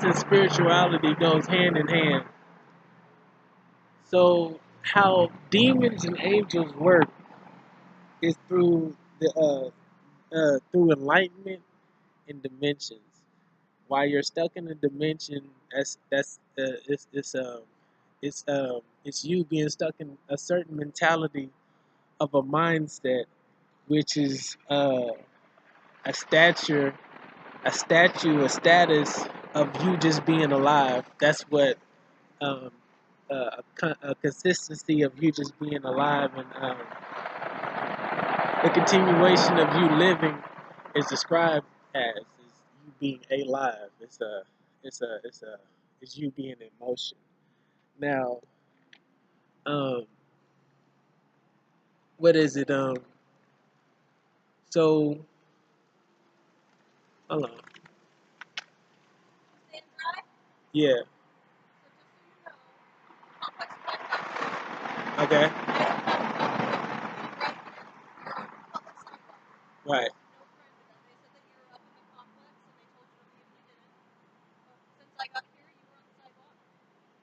and spirituality goes hand in hand. So how demons and angels work is through through enlightenment and dimensions. While you're stuck in a dimension, it's you being stuck in a certain mentality of a mindset, which is a stature, a status of you just being alive. That's what um, a consistency of you just being alive, and the continuation of you living is described as is you being alive. It's you being in motion. Now, um, what is it? So hold on. Yeah. Okay. Right.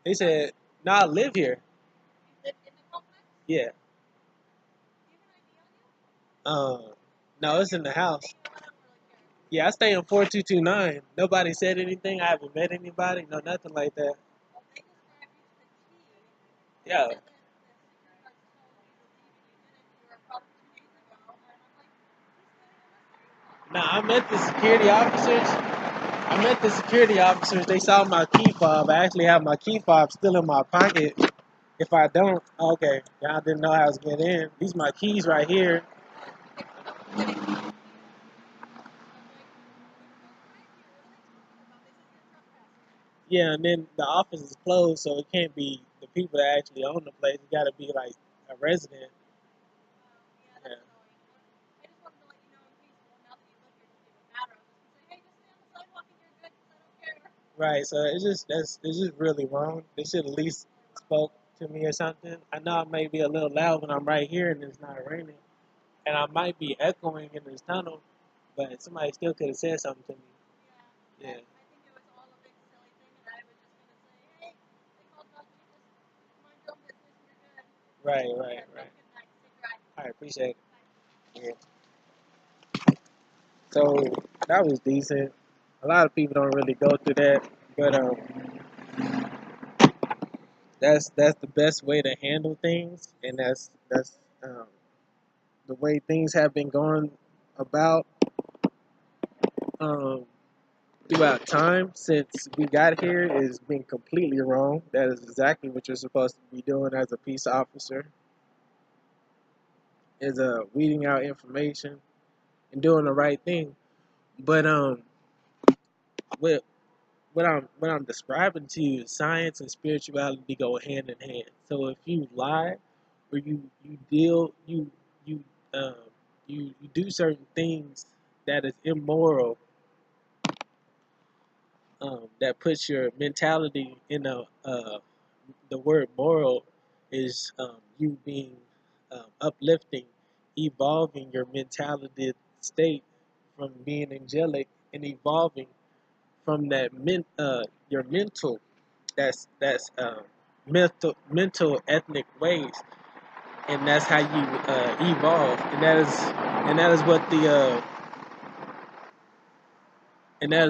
They said, "No, I live here." Yeah. No, it's in the house. Yeah, I stay in 4229. Nobody said anything. I haven't met anybody. No, nothing like that. Yeah. Nah, I met the security officers. They saw my key fob. I actually have my key fob still in my pocket. If I don't, okay, y'all didn't know how I was getting in. These my keys right here. Yeah, and then the office is closed, so it can't be the people that actually own the place. It got to be like a resident. Yeah. Right, so it's just really wrong. They should at least spoke to me or something. I know I may be a little loud when I'm right here and it's not raining, and I might be echoing in this tunnel, but somebody still could have said something to me. Yeah. Right. I appreciate it. Yeah. So that was decent. A lot of people don't really go through that, but that's the best way to handle things, and that's um, the way things have been going about um, throughout time since we got here is been completely wrong. That is exactly what you're supposed to be doing as a peace officer, is weeding out information and doing the right thing. But what what I'm describing to you is science and spirituality go hand in hand. So if you lie or you deal um, you do certain things that is immoral, that puts your mentality in a the word moral is you being uplifting, evolving your mentality state from being angelic and evolving from that your mental mental ethnic ways, and that's how you evolve, and that is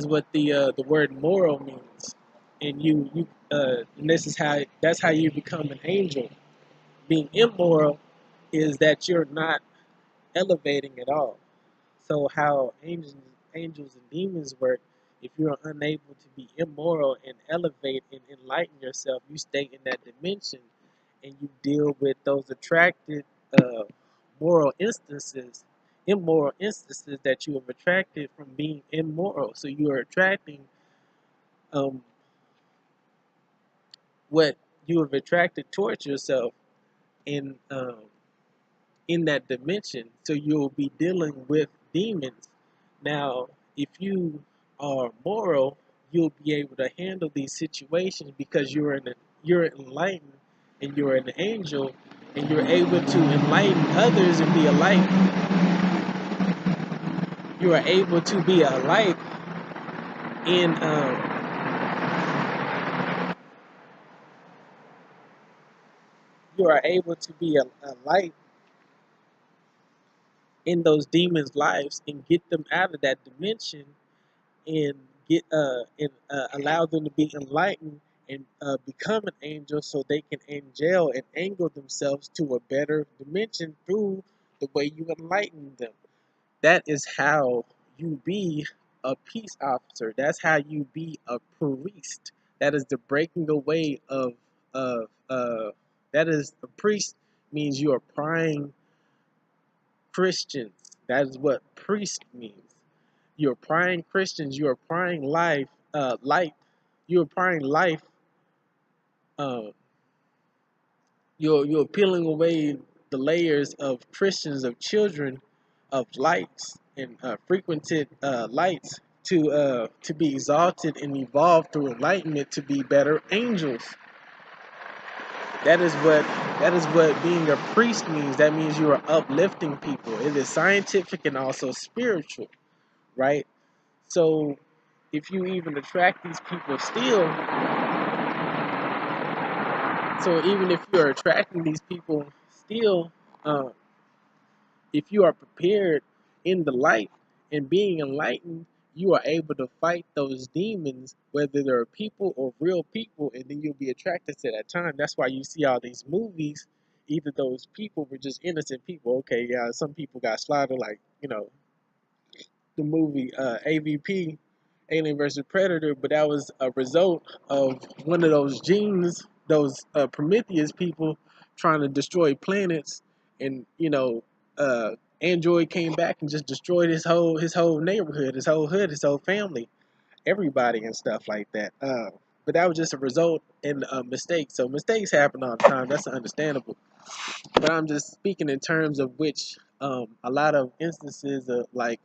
what the word moral means. And and that's how you become an angel. Being immoral is that you're not elevating at all. So how angels and demons work, if you're unable to be immoral and elevate and enlighten yourself, you stay in that dimension and you deal with those attracted uh, immoral instances that you have attracted from being immoral. So you are attracting um, what you have attracted towards yourself in in that dimension. So you'll be dealing with demons. Now, if you are moral, you'll be able to handle these situations because you're enlightened and you're an angel and you're able to enlighten others and be a light. You are able to be a light in you are able to be a light in those demons' lives and get them out of that dimension and allow them to be enlightened and become an angel so they can angel and angle themselves to a better dimension through the way you enlighten them. That is how you be a peace officer. That's how you be a priest. That is the breaking away of that is a priest means you are prying Christians. That is what priest means. You're prying Christians. You are prying light. You are prying life. Uh, you're peeling away the layers of Christians, of children, of lights and frequented lights to be exalted and evolved through enlightenment to be better angels. That is what being a priest means. That means you are uplifting people. It is scientific and also spiritual, right? So if you even attract these people still, so even if you're attracting these people still, uh, if you are prepared in the light and being enlightened, you are able to fight those demons, whether they're people or real people, and then you'll be attracted to that time. That's why you see all these movies. Either those people were just innocent people. Okay, yeah, some people got slaughtered, like, the movie AVP, Alien versus Predator, but that was a result of one of those genes, those Prometheus people trying to destroy planets, and uh, Android came back and just destroyed his whole neighborhood, his whole hood, his whole family, everybody, and stuff like that. But that was just a result and a mistake. So mistakes happen all the time. That's understandable. But I'm just speaking in terms of which a lot of instances of like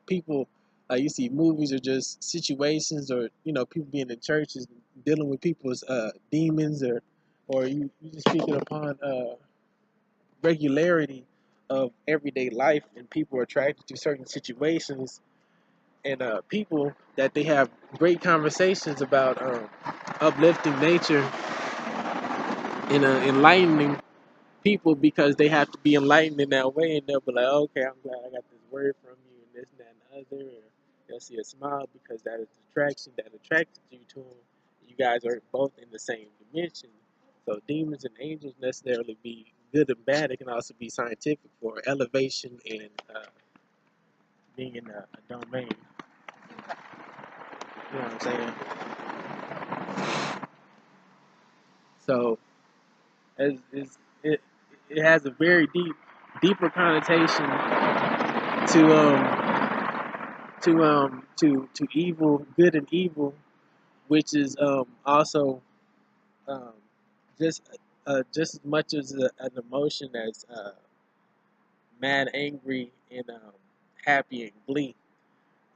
people you see movies or just situations or people being in churches dealing with people's demons or you just speaking upon regularity of everyday life and people are attracted to certain situations and people that they have great conversations about uplifting nature and enlightening people because they have to be enlightened in that way, and they'll be like, okay, I'm glad I got this word from you, and this, and that, and the other. Or they'll see a smile because that is the attraction that attracted you to them. You guys are both in the same dimension. So demons and angels necessarily be good and bad. It can also be scientific for elevation and being in a domain. You know what I'm saying? So it it has a very deeper connotation to evil, good and evil, which is also um, just just as much as an emotion as mad, angry, and happy and glee.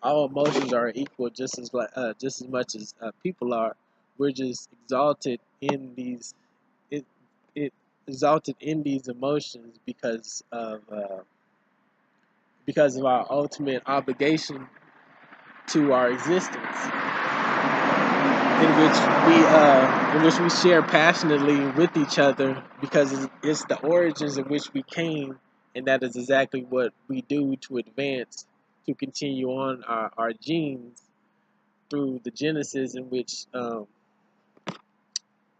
All emotions are equal, just as much as people are. We're just it, exalted in these emotions because of our ultimate obligation to our existence, in which we share passionately with each other because it's the origins in which we came, and that is exactly what we do to advance, to continue on our genes through the genesis in which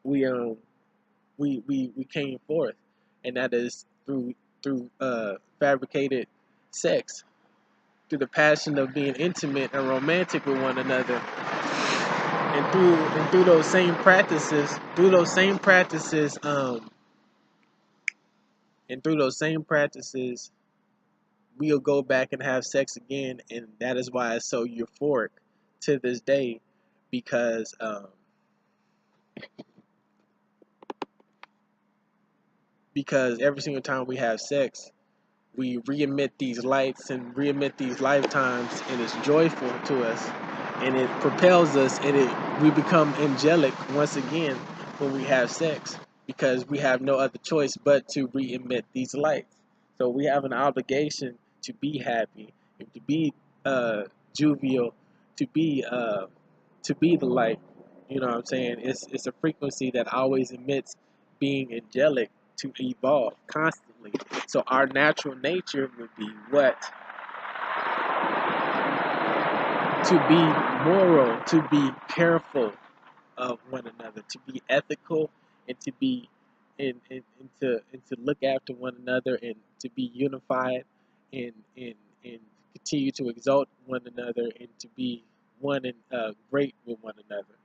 we we came forth, and that is through fabricated sex, through the passion of being intimate and romantic with one another, and through those same practices, and through those same practices, we'll go back and have sex again, and that is why it's so euphoric to this day, because every single time we have sex, we re-emit these lights and re-emit these lifetimes, and it's joyful to us, and it propels us, and we become angelic once again when we have sex, because we have no other choice but to re-emit these lights. So we have an obligation to be happy, to be jovial, to be the light. You know what I'm saying? It's a frequency that always emits being angelic to evolve constantly. So our natural nature would be what? To be moral, to be careful of one another, to be ethical, and to be and to look after one another, and to be unified, and continue to exalt one another, and to be one and great with one another.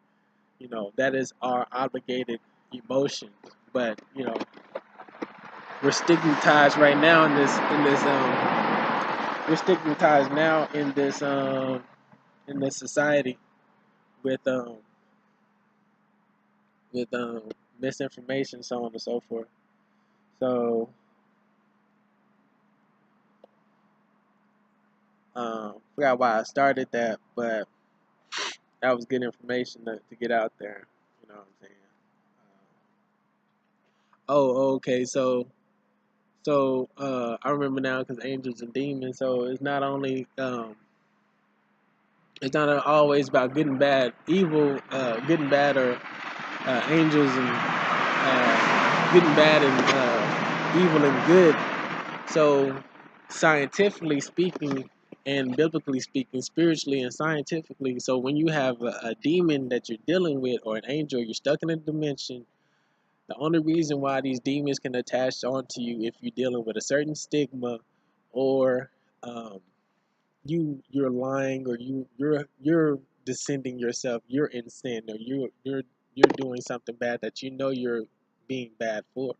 That is our obligated emotion. But we're stigmatized right now we're stigmatized now in this society with with misinformation, so on and so forth. So forgot why I started that, but that was good information to get out there. You know what I'm saying? Okay. So I remember now, because angels and demons. So it's not always about good and bad, evil, good and bad, or angels and good and bad, and evil and good. So scientifically speaking, and biblically speaking, spiritually and scientifically, so when you have a demon that you're dealing with, or an angel, you're stuck in a dimension. The only reason why these demons can attach onto you, if you're dealing with a certain stigma, or um, you're lying, or you're descending yourself, you're in sin, or you're doing something bad that you're being bad for.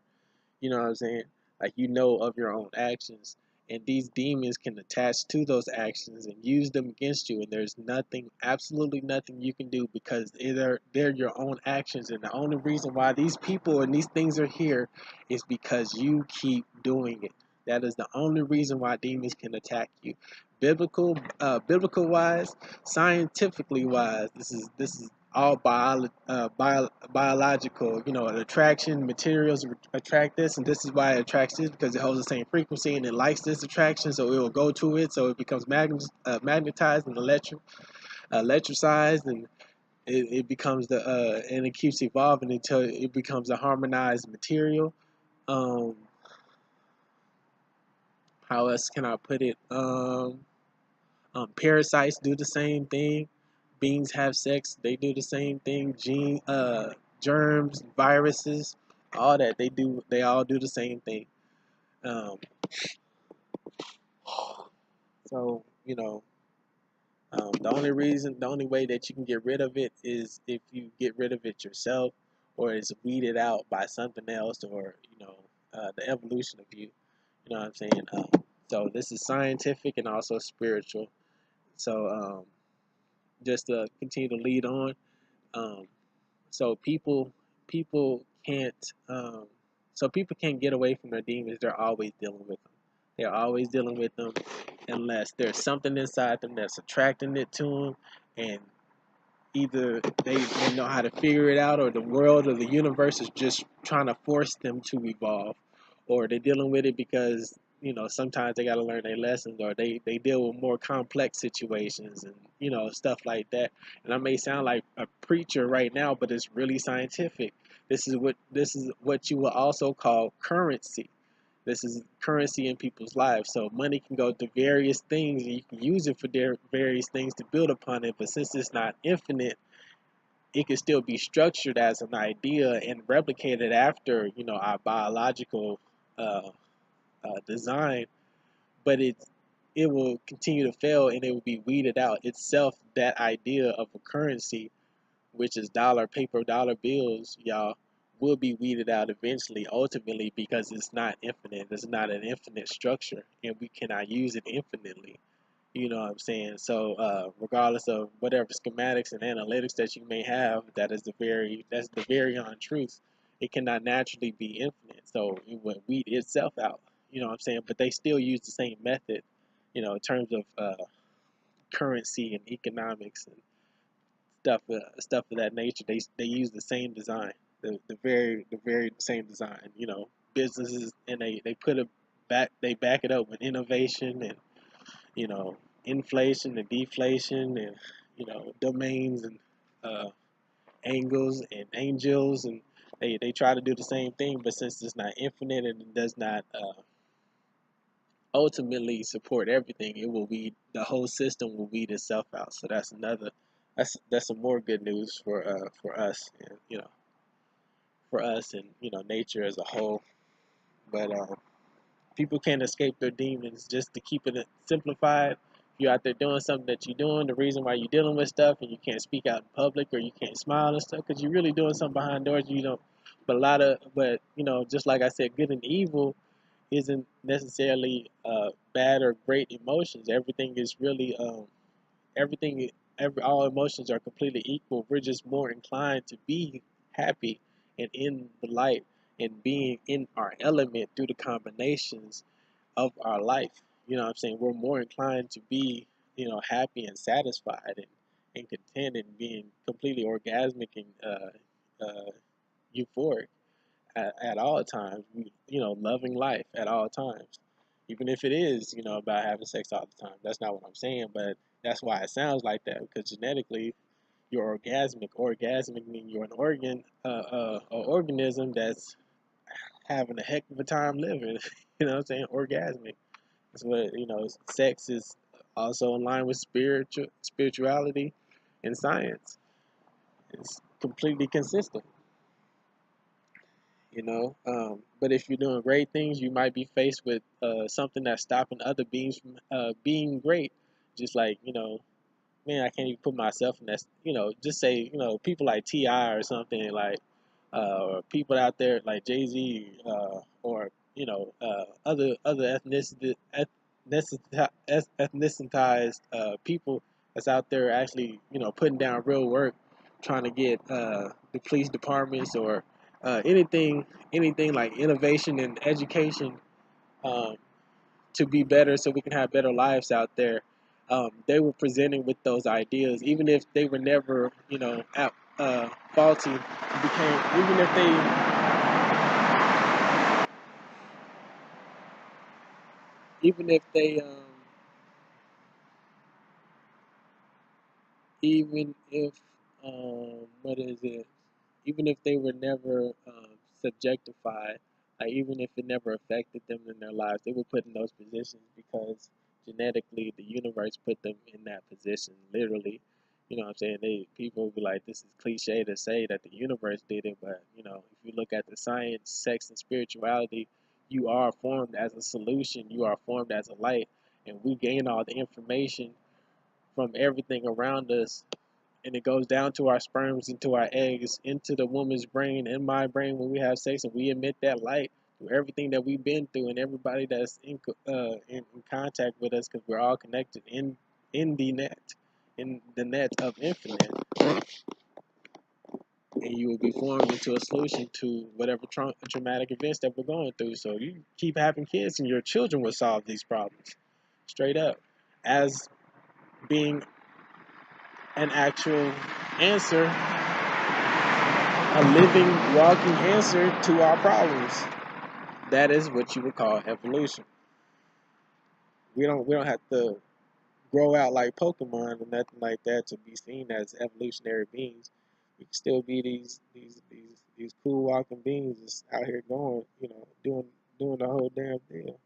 You know what I'm saying? Like, of your own actions. And these demons can attach to those actions and use them against you. And there's nothing, absolutely nothing you can do, because they're your own actions. And the only reason why these people and these things are here is because you keep doing it. That is the only reason why demons can attack you. Biblical wise, scientifically wise, this is all biological. Attraction, materials attract this, and this is why it attracts this, because it holds the same frequency and it likes this attraction, so it will go to it, so it becomes magnetized and electricized, and it becomes and it keeps evolving until it becomes a harmonized material. um how else can I put it? Parasites do the same thing. Beings have sex, they do the same thing. Germs, viruses, all that, they all do the same thing. Um, so the only way that you can get rid of it is if you get rid of it yourself, or it's weeded out by something else, or the evolution of you. You know what I'm saying? So this is scientific and also spiritual. So just to continue to lead on. Um, so people can't people can't get away from their demons. They're always dealing with them. They're always dealing with them, unless there's something inside them that's attracting it to them, and either they know how to figure it out, or the world or the universe is just trying to force them to evolve, or they're dealing with it because sometimes they got to learn their lessons, or they deal with more complex situations, and stuff like that. And I may sound like a preacher right now, but it's really scientific. This is what you will also call currency. This is currency in people's lives. So money can go to various things, and you can use it for various things to build upon it. But since it's not infinite, it can still be structured as an idea and replicated after our biological uh, design. But it will continue to fail, and it will be weeded out itself. That idea of a currency, which is paper dollar bills, y'all, will be weeded out eventually, ultimately, because it's not infinite. It's not an infinite structure, and we cannot use it infinitely. You know what I'm saying? So, regardless of whatever schematics and analytics that you may have, that's the very on truth. It cannot naturally be infinite, so it would weed itself out. You know what I'm saying? But they still use the same method, in terms of currency and economics and stuff of that nature. They use the same design, the very same design. Businesses, and they put it back. They back it up with innovation, and you know inflation and deflation, and domains, and uh, angles and angels, and They try to do the same thing, but since it's not infinite and it does not ultimately support everything, it will weed the whole system will weed itself out. So that's another that's some more good news for us, and for us and nature as a whole. But people can't escape their demons. Just to keep it simplified, if you're out there doing something that you're doing, the reason why you're dealing with stuff and you can't speak out in public or you can't smile and stuff, because you're really doing something behind doors. You don't. But just like I said, good and evil isn't necessarily bad or great emotions. Everything is really everything. All emotions are completely equal. We're just more inclined to be happy and in the light and being in our element through the combinations of our life. You know what I'm saying? We're more inclined to be, happy and satisfied and content and being completely orgasmic and euphoric at all times. Loving life at all times. Even if it is, about having sex all the time. That's not what I'm saying, but that's why it sounds like that, because genetically you're orgasmic. Orgasmic means you're an organism that's having a heck of a time living. You know what I'm saying? Orgasmic. That's what sex is also in line with spirituality and science. It's completely consistent. But if you're doing great things, you might be faced with something that's stopping other beings from being great. Just like, man, I can't even put myself in that. Just say, people like Ti or something like, or people out there like Jay-Z, or other ethnicitized people that's out there actually putting down real work, trying to get the police departments or anything like innovation and education um, to be better, so we can have better lives out there. They were presenting with those ideas, even if they were never faulty. Became even if they even if what is it? Even if they were never subjectified, like even if it never affected them in their lives, they were put in those positions because genetically the universe put them in that position. Literally, what I'm saying? People will be like, this is cliche to say that the universe did it, but if you look at the science, sex, and spirituality, you are formed as a solution. You are formed as a light, and we gain all the information from everything around us, and it goes down to our sperms, into our eggs, into the woman's brain and my brain when we have sex, and we emit that light through everything that we've been through and everybody that's in contact with us, because we're all connected in the net of infinite, and you will be formed into a solution to whatever traumatic events that we're going through. So you keep having kids, and your children will solve these problems straight up, as being an actual answer, a living, walking answer to our problems. That is what you would call evolution. We don't have to grow out like Pokemon or nothing like that to be seen as evolutionary beings. We can still be these cool walking beings just out here going, doing the whole damn deal.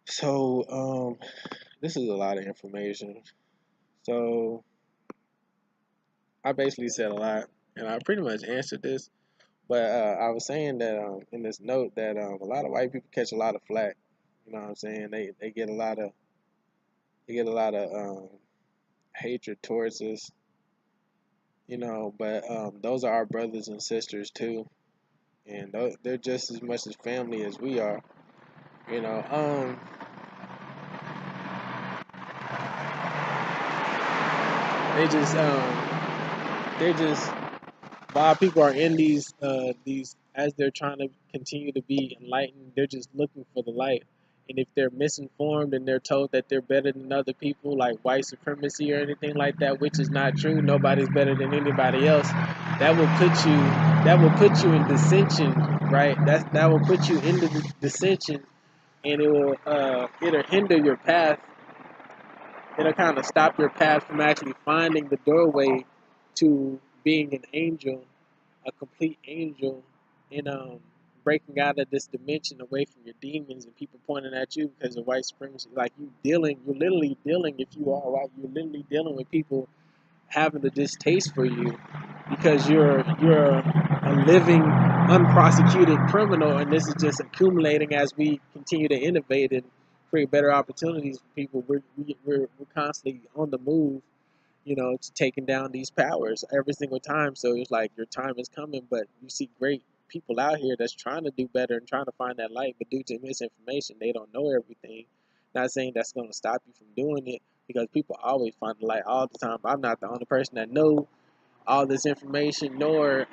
So this is a lot of information. So I basically said a lot, and I pretty much answered this. But I was saying that in this note that a lot of white people catch a lot of flack. You know what I'm saying? They get a lot of hatred towards us. But those are our brothers and sisters too, and they're just as much as family as we are. You know, they just they're just while people are in these as they're trying to continue to be enlightened, they're just looking for the light. And if they're misinformed and they're told that they're better than other people, like white supremacy or anything like that, which is not true, nobody's better than anybody else. That will put you in dissension, right? That will put you into the dissension, and it'll hinder your path. It'll kind of stop your path from actually finding the doorway to being an angel a complete angel in breaking out of this dimension away from your demons and people pointing at you because of white supremacy. Like you're literally dealing, if you are white, you're literally dealing with people having a distaste for you because you're a living unprosecuted criminal, and this is just accumulating as we continue to innovate and create better opportunities for people. We're constantly on the move, to taking down these powers every single time. So it's like your time is coming, but you see great people out here that's trying to do better and trying to find that light, but due to misinformation, they don't know everything. Not saying that's going to stop you from doing it, because people always find the light all the time. I'm not the only person that know all this information, nor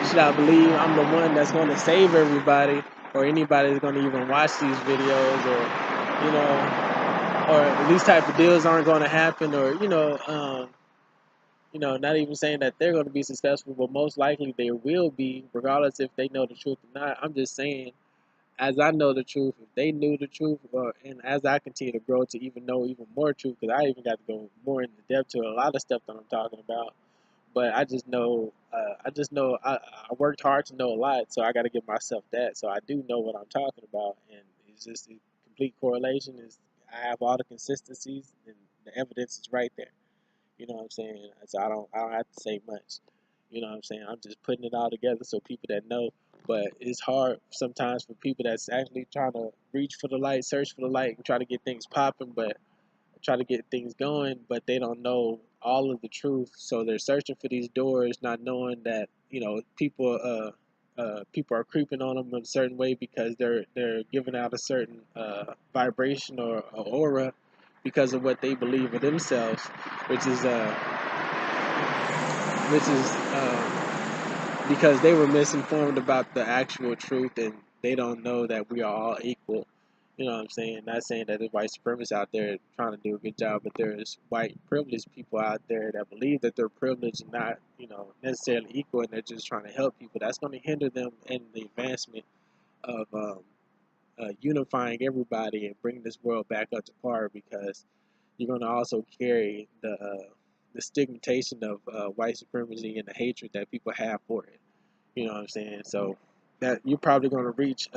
should I believe I'm the one that's going to save everybody, or anybody that's going to even watch these videos, or these type of deals aren't going to happen, or not even saying that they're going to be successful, but most likely they will be, regardless if they know the truth or not. I'm just saying, as I know the truth, if they knew the truth, and as I continue to grow to even know even more truth, because I even got to go more into depth to a lot of stuff that I'm talking about. But I worked hard to know a lot, so I got to give myself that. So I do know what I'm talking about, and it's just a complete correlation. Is I have all the consistencies, and the evidence is right there. You know what I'm saying? So I don't have to say much. You know what I'm saying? I'm just putting it all together so people that know. But it's hard sometimes for people that's actually trying to reach for the light, search for the light, and try to get things popping, but try to get things going, but they don't know all of the truth. So they're searching for these doors, not knowing that people are creeping on them in a certain way because they're giving out a certain vibration or aura because of what they believe of themselves, which is because they were misinformed about the actual truth, and they don't know that we are all equal. You know what I'm saying? Not saying that there's white supremacists out there trying to do a good job, but there's white privileged people out there that believe that they're privileged and not, necessarily equal, and they're just trying to help people. That's going to hinder them in the advancement of unifying everybody and bringing this world back up to par, because you're going to also carry the stigmatization of white supremacy and the hatred that people have for it. You know what I'm saying? So that you're probably going to reach.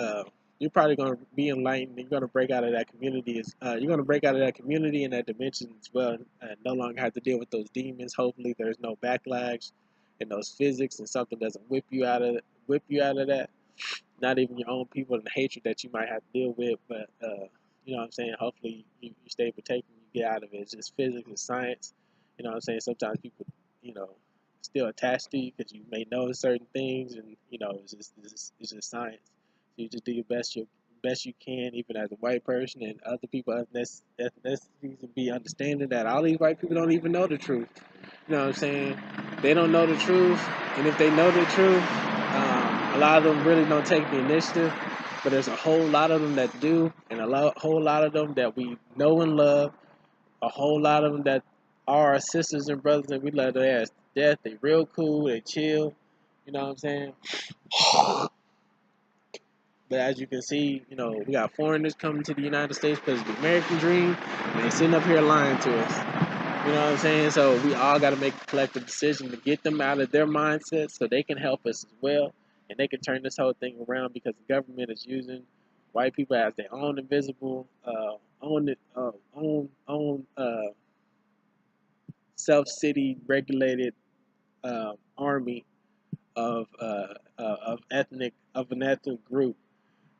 You're probably going to be enlightened. You're going to break out of that community. You're going to break out of that community and that dimension as well, and no longer have to deal with those demons. Hopefully, there's no backlash and those physics, and something doesn't whip you out of that. Not even your own people, and the hatred that you might have to deal with. But you know what I'm saying? Hopefully, you stay protected. You get out of it. It's just physics and science. You know what I'm saying? Sometimes people, you know, still attached to you because you may know certain things, and it's just science. So you just do your best you can, even as a white person, and other people of ethnicities to be understanding that all these white people don't even know the truth. You know what I'm saying? They don't know the truth, and if they know the truth, a lot of them really don't take the initiative. But there's a whole lot of them that do, and whole lot of them that we know and love. A whole lot of them that are our sisters and brothers, and we love their ass to death. They real cool, they chill. You know what I'm saying? But as you can see, we got foreigners coming to the United States because of the American dream, and they sitting up here lying to us. You know what I'm saying? So we all got to make a collective decision to get them out of their mindset so they can help us as well, and they can turn this whole thing around, because the government is using white people as their own invisible, self-city regulated army of an ethnic group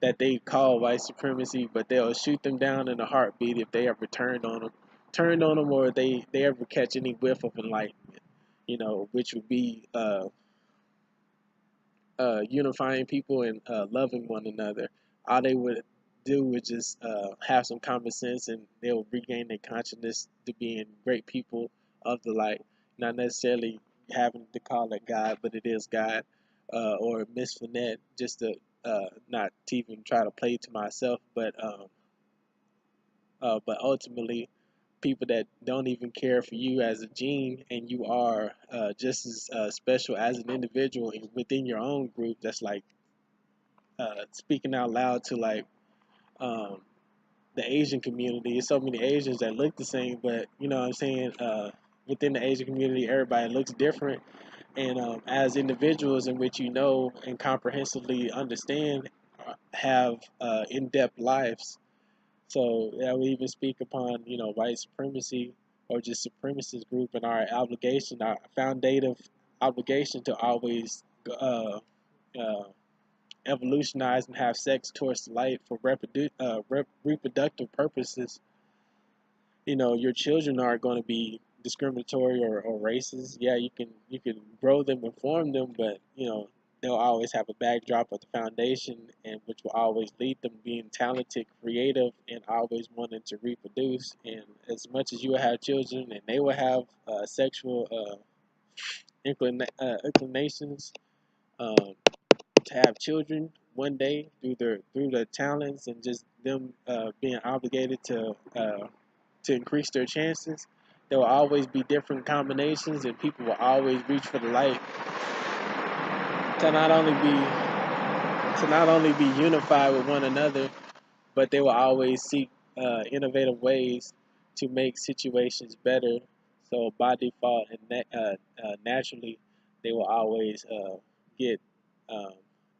that they call white supremacy, but they'll shoot them down in a heartbeat if they ever turned on them, or they ever catch any whiff of enlightenment, which would be unifying people and loving one another. All they would do is just have some common sense, and they'll regain their consciousness to being great people of the light, not necessarily having to call it God, but it is God, or Miss Finette, just to not to even try to play to myself, but ultimately, people that don't even care for you as a gene, and you are just as special as an individual within your own group. That's like speaking out loud to like um, the Asian community. There's so many Asians that look the same, but you know what I'm saying. within the Asian community, everybody looks different, and as individuals in which you know and comprehensively understand, have in-depth lives. So that we even speak upon, white supremacy or just supremacist group and our obligation, our foundative obligation to always uh, evolutionize and have sex towards life for reproductive purposes. Your children aren't going to be discriminatory or racist. Yeah, you can grow them and form them, but they'll always have a backdrop of the foundation, and which will always lead them being talented, creative, and always wanting to reproduce. And as much as you will have children, and they will have sexual inclinations um, to have children one day through their talents and just them being obligated to increase their chances. There will always be different combinations, and people will always reach for the light to not only be unified with one another, but they will always seek innovative ways to make situations better. So by default and naturally, they will always get. Um,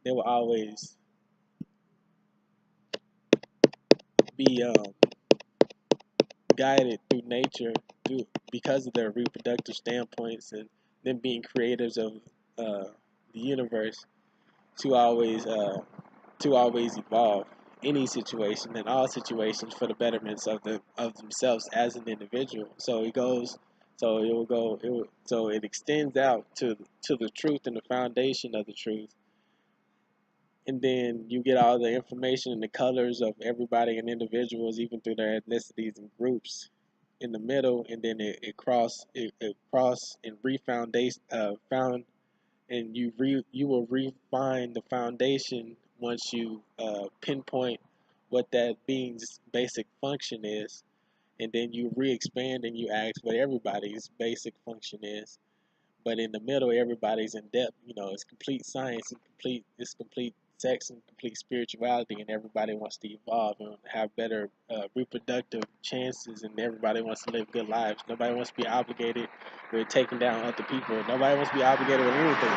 they will always be guided through nature because of their reproductive standpoints and them being creators of the universe to always evolve any situation and all situations for the betterments of themselves as an individual. So it goes. So it will go. So it extends out to the truth and the foundation of the truth, and then you get all the information and the colors of everybody and individuals, even through their ethnicities and groups, in the middle, and then it cross and found, and you will refine the foundation once you pinpoint what that being's basic function is, and then you re-expand and you ask what everybody's basic function is. But in the middle, everybody's in depth. It's complete science and complete sex and complete spirituality, and everybody wants to evolve and have better reproductive chances, and everybody wants to live good lives. Nobody wants to be obligated with taking down other people. Nobody wants to be obligated with anything.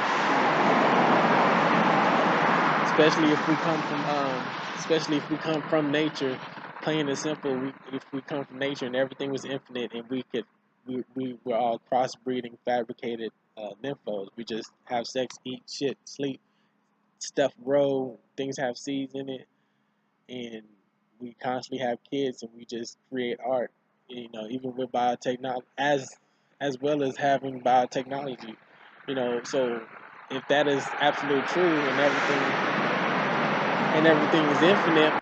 Especially if we come from nature, plain and simple. If we come from nature and everything was infinite, and we were all crossbreeding, fabricated nymphos. We just have sex, eat shit, sleep, stuff grow, things have seeds in it, and we constantly have kids, and we just create art. Even with biotechnology, as well as having biotechnology. So if that is absolute true and everything is infinite,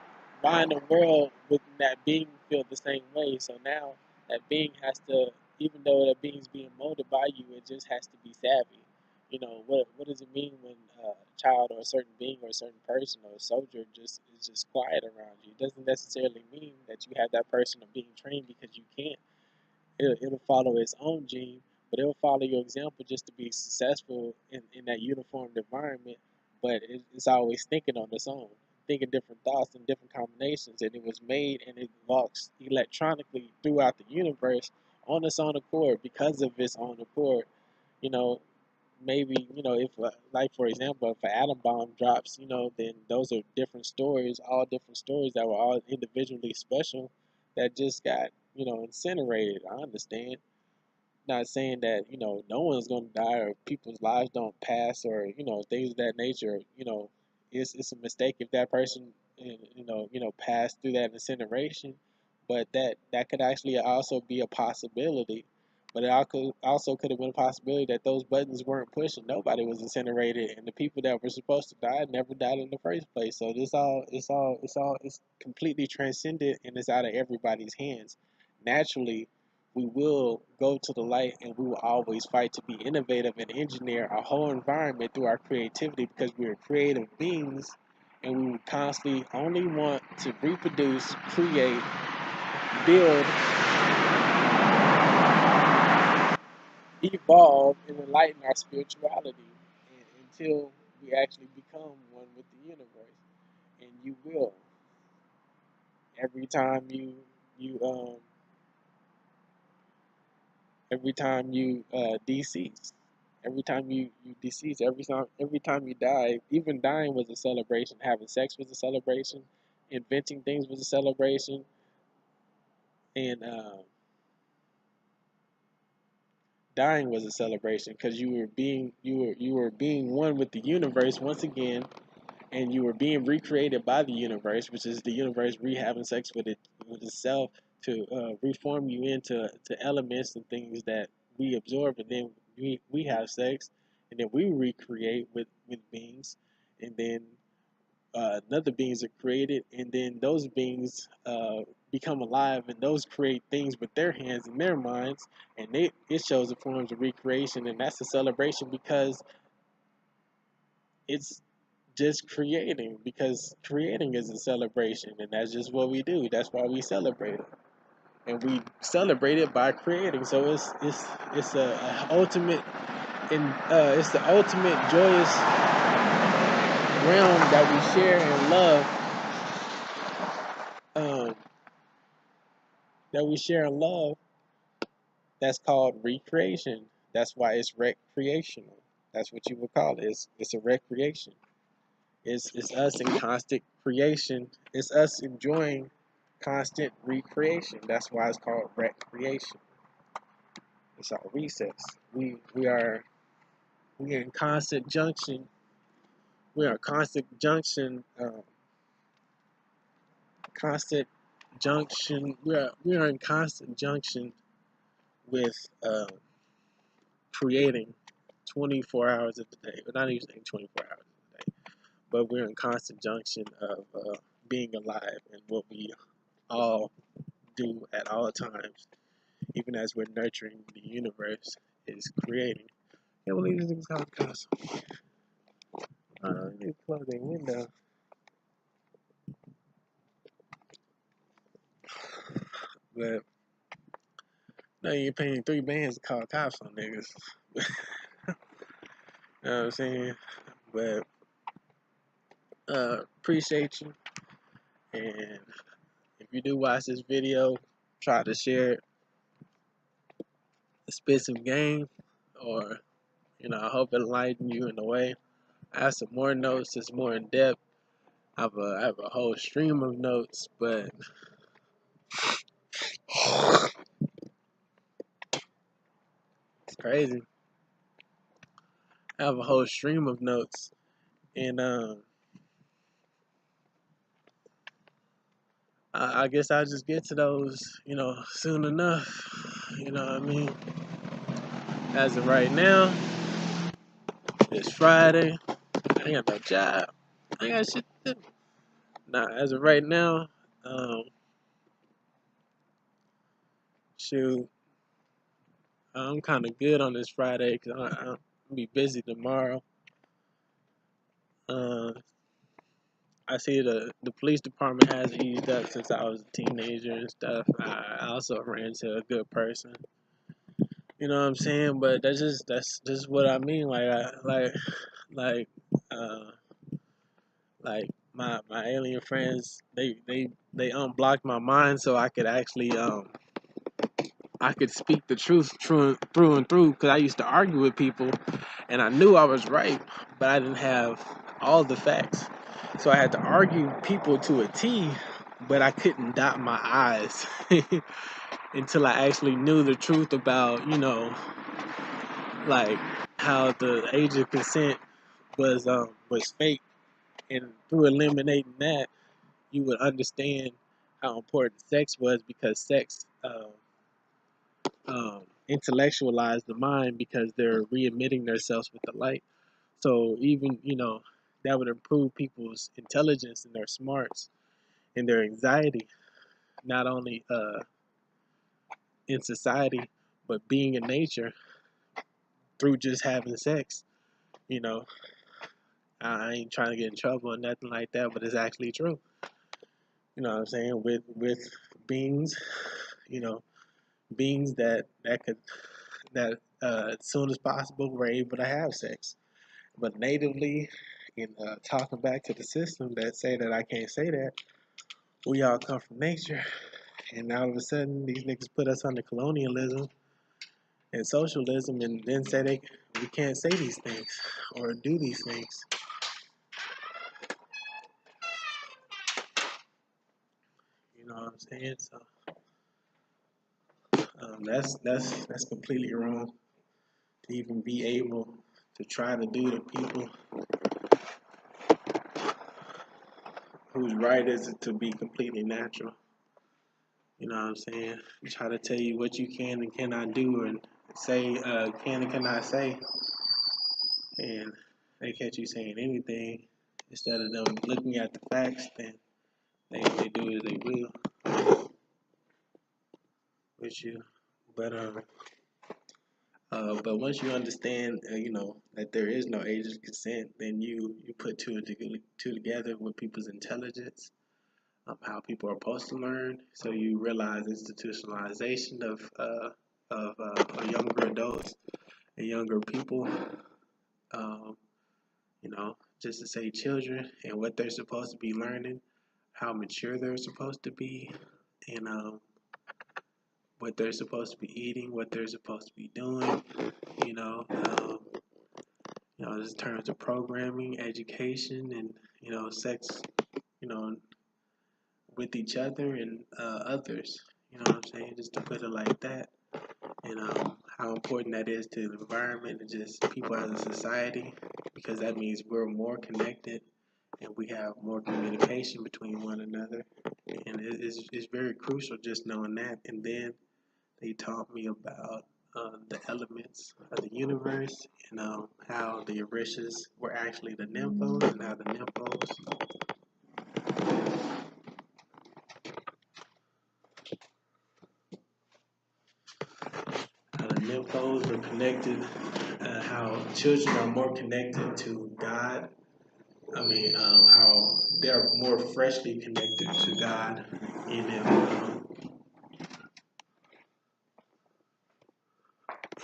why in the world wouldn't that being feel the same way? So now that being has to, even though that being's being molded by you, it just has to be savvy. What does it mean when a child or a certain being or a certain person or a soldier just is just quiet around you? It doesn't necessarily mean that you have that person being trained because you can't. It'll follow its own gene, but it'll follow your example just to be successful in that uniformed environment. But it's always thinking on its own, thinking different thoughts and different combinations. And it was made and it walks electronically throughout the universe on its own accord because of its own accord. You know, maybe if like for example, if an atom bomb drops, then those are different stories, all different stories that were all individually special that just got incinerated. I understand, not saying that no one's going to die or people's lives don't pass or things of that nature. It's a mistake if that person passed through that incineration, but that could actually also be a possibility. But it also could have been a possibility that those buttons weren't pushed and nobody was incinerated, and the people that were supposed to die never died in the first place. So it's completely transcended and it's out of everybody's hands. Naturally, we will go to the light and we will always fight to be innovative and engineer our whole environment through our creativity because we are creative beings, and we will constantly only want to reproduce, create, build, evolve, and enlighten our spirituality until we actually become one with the universe. And you will. Every time you every time you decease, every time you decease, every time you die, even dying was a celebration. Having sex was a celebration. Inventing things was a celebration, and dying was a celebration because you were being one with the universe once again, and you were being recreated by the universe, which is the universe rehaving sex with itself to reform you into elements and things that we absorb, and then we have sex, and then we recreate with beings, and then another beings are created, and then those beings become alive, and those create things with their hands and their minds, and it shows the forms of recreation, and that's a celebration because it's just creating, because creating is a celebration, and that's just what we do. That's why we celebrate it, and we celebrate it by creating. So it's a ultimate, and it's the ultimate joyous realm that we share and love. Um, that we share and love. That's called recreation. That's why it's recreational. That's what you would call it. It's a recreation. It's us in constant creation. It's us enjoying constant recreation. That's why it's called recreation. It's our recess. We are in constant junction. We are constant junction. Constant junction. We are in constant junction with creating 24 hours of the day. But not even saying 24 hours of the day. But we're in constant junction of being alive and what we all do at all times, even as we're nurturing the universe, is creating. I can't believe these niggas called cuss. They need to close their window. But no, you're paying 3 bands to call cops on niggas. You know what I'm saying? But appreciate you. And if you do watch this video, try to share it, spit some game, or I hope it enlighten you in a way. I have some more notes that's more in depth. I have a whole stream of notes, but it's crazy. I have a whole stream of notes, and I guess I'll just get to those, soon enough. You know what I mean? As of right now, it's Friday. I ain't got no job. I ain't got shit to do. Nah, as of right now, shoot, I'm kind of good on this Friday because I'll be busy tomorrow. I see the police department has eased up since I was a teenager and stuff. I also ran into a good person. You know what I'm saying? But that's just what I mean. Uh, like my alien friends, they unblocked my mind so I could actually I could speak the truth through and through, because I used to argue with people and I knew I was right, but I didn't have all the facts. So I had to argue people to a T, but I couldn't dot my I's until I actually knew the truth about, like how the age of consent was fake. And through eliminating that, you would understand how important sex was, because sex intellectualize the mind because they're re-emitting themselves with the light. So even, that would improve people's intelligence and their smarts and their anxiety, not only in society, but being in nature through just having sex. You know, I ain't trying to get in trouble or nothing like that, but it's actually true. You know what I'm saying? With beings, beings that could, that as soon as possible were able to have sex. But natively, in talking back to the system that say that I can't say that, we all come from nature, and all of a sudden these niggas put us under colonialism, and socialism, and then say we can't say these things or do these things. You know what I'm saying? So that's completely wrong to even be able to try to do to people whose right is it to be completely natural. You know what I'm saying? Try to tell you what you can and cannot do, and say can and cannot say, and they catch you saying anything instead of them looking at the facts. Then they do as they will with you. But but once you understand, you know, that there is no age of consent, then you put two together with people's intelligence, how people are supposed to learn. So you realize institutionalization of younger adults and younger people. Um, you know, just to say children and what they're supposed to be learning, how mature they're supposed to be, and what they're supposed to be eating, what they're supposed to be doing. You know, in terms of programming, education, and sex. You know, with each other and others. You know what I'm saying? Just to put it like that. And how important that is to the environment and just people as a society, because that means we're more connected and we have more communication between one another. And it's very crucial just knowing that. And then they taught me about the elements of the universe and how the Orishas were actually the nymphos, and how the nymphos were connected, how children are more connected to God. I mean, how they're more freshly connected to God,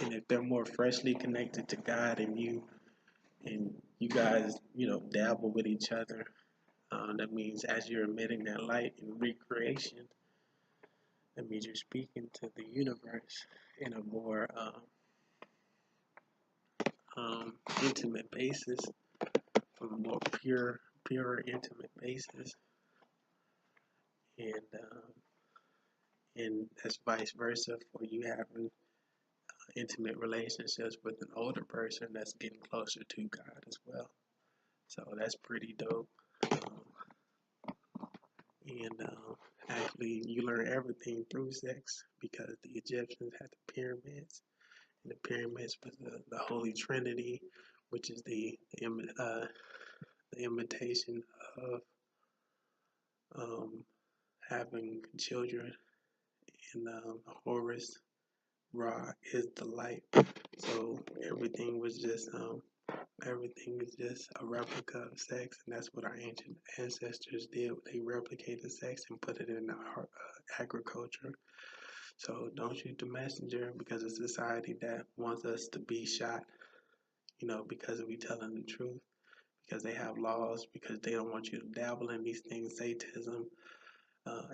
and if they're more freshly connected to God, and you guys, dabble with each other, that means as you're emitting that light in recreation, that means you're speaking to the universe in a more intimate basis, from a more pure, intimate basis, and that's vice versa for you having intimate relationships with an older person that's getting closer to God as well. So that's pretty dope. And actually, you learn everything through sex, because the Egyptians had the pyramids, and the pyramids was the Holy Trinity, which is the imitation of having children, and Horus Ra is the light. So everything is just a replica of sex, and that's what our ancient ancestors did. They replicated sex and put it in our agriculture. So don't shoot the messenger, because a society that wants us to be shot, because we telling the truth, because they have laws, because they don't want you to dabble in these things, Satanism,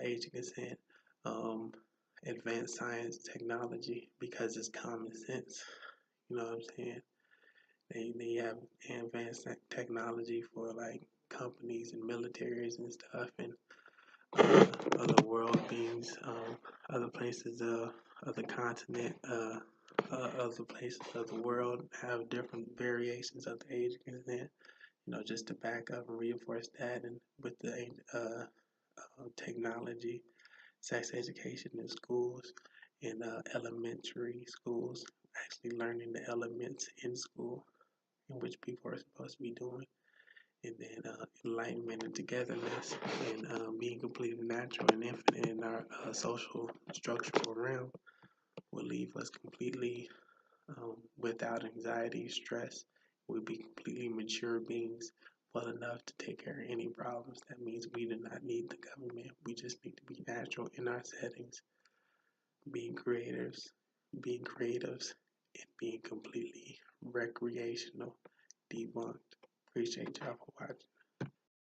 age of consent, advanced science, technology, because it's common sense. You know what I'm saying? They have advanced technology for like companies and militaries and stuff, and other world beings, other places of the continent, other places of the world have different variations of the age of consent. Just to back up and reinforce that, and with the technology, sex education in schools, in elementary schools, actually learning the elements in school, in which people are supposed to be doing, and then enlightenment and togetherness, and being completely natural and infinite in our social structural realm, will leave us completely without anxiety, stress. We'll be completely mature beings, well enough to take care of any problems. That means we do not need the government. We just need to be natural in our settings, being creatives, and being completely recreational. Debunked. Appreciate y'all for watching.